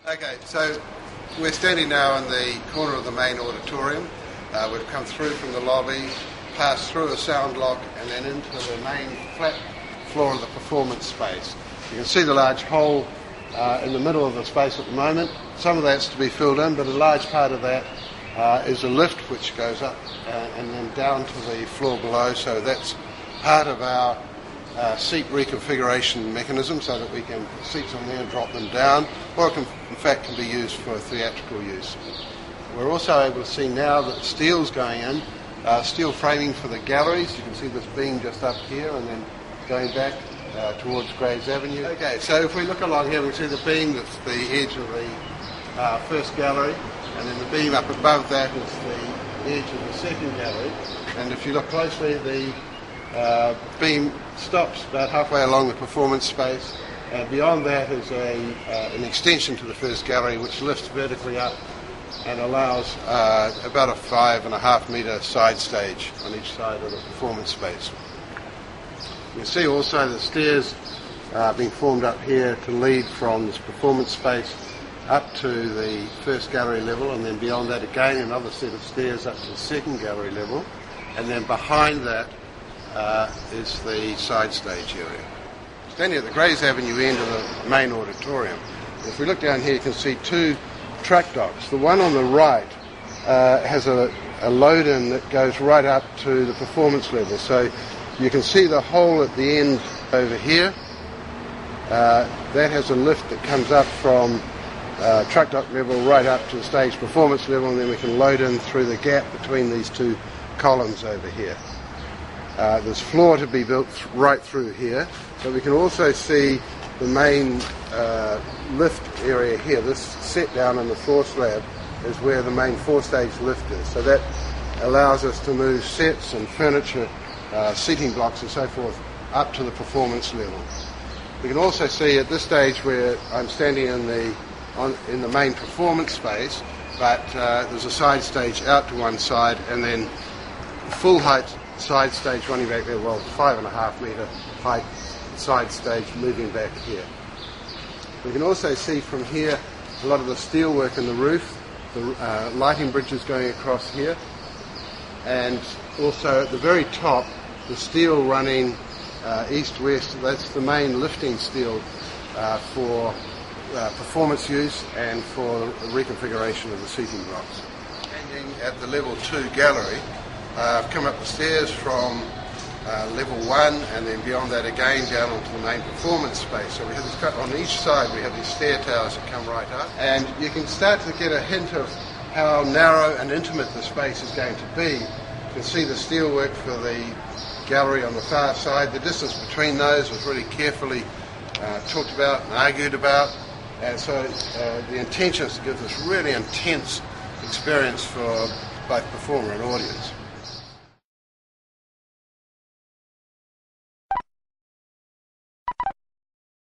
Okay, so we're standing now in the corner of the main auditorium. We've come through from the lobby, passed through a sound lock and then into the main flat floor of the performance space. You can see the large hole in the middle of the space at the moment. Some of that's to be filled in, but a large part of that is a lift which goes up and then down to the floor below. So that's part of our seat reconfiguration mechanism, so that we can put seats on there and drop them down, or it can, in fact, can be used for theatrical use. We're also able to see now that steel's going in, steel framing for the galleries. You can see this beam just up here and then going back towards Grays Avenue. Okay, so if we look along here, we see the beam that's the edge of the first gallery, and then the beam up above that is the edge of the second gallery. And if you look closely, the beam stops about halfway along the performance space, and beyond that is an extension to the first gallery which lifts vertically up and allows about a 5.5 metre side stage on each side of the performance space. You can see also the stairs being formed up here to lead from this performance space up to the first gallery level, and then beyond that again another set of stairs up to the second gallery level, and then behind that is the side stage area. Standing at the Grays Avenue end of the main auditorium, if we look down here you can see two truck docks. The one on the right has a load-in that goes right up to the performance level, so you can see the hole at the end over here. That has a lift that comes up from truck dock level right up to the stage performance level, and then we can load in through the gap between these two columns over here. There's floor to be built right through here, but we can also see the main lift area here. This set down in the floor slab is where the main four-stage lift is, so that allows us to move sets and furniture, seating blocks and so forth up to the performance level. We can also see at this stage where I'm standing in the main performance space, but there's a side stage out to one side, and then full height side stage running back there, 5.5 metre height side stage moving back here. We can also see from here a lot of the steel work in the roof, the lighting bridges going across here, and also at the very top the steel running east-west. That's the main lifting steel for performance use and for the reconfiguration of the seating blocks. Standing at the level 2 gallery, I've come up the stairs from level 1 and then beyond that again down onto the main performance space. So we have this, on each side we have these stair towers that come right up, and you can start to get a hint of how narrow and intimate the space is going to be. You can see the steelwork for the gallery on the far side. The distance between those was really carefully talked about and argued about, and so the intention is to give this really intense experience for both performer and audience.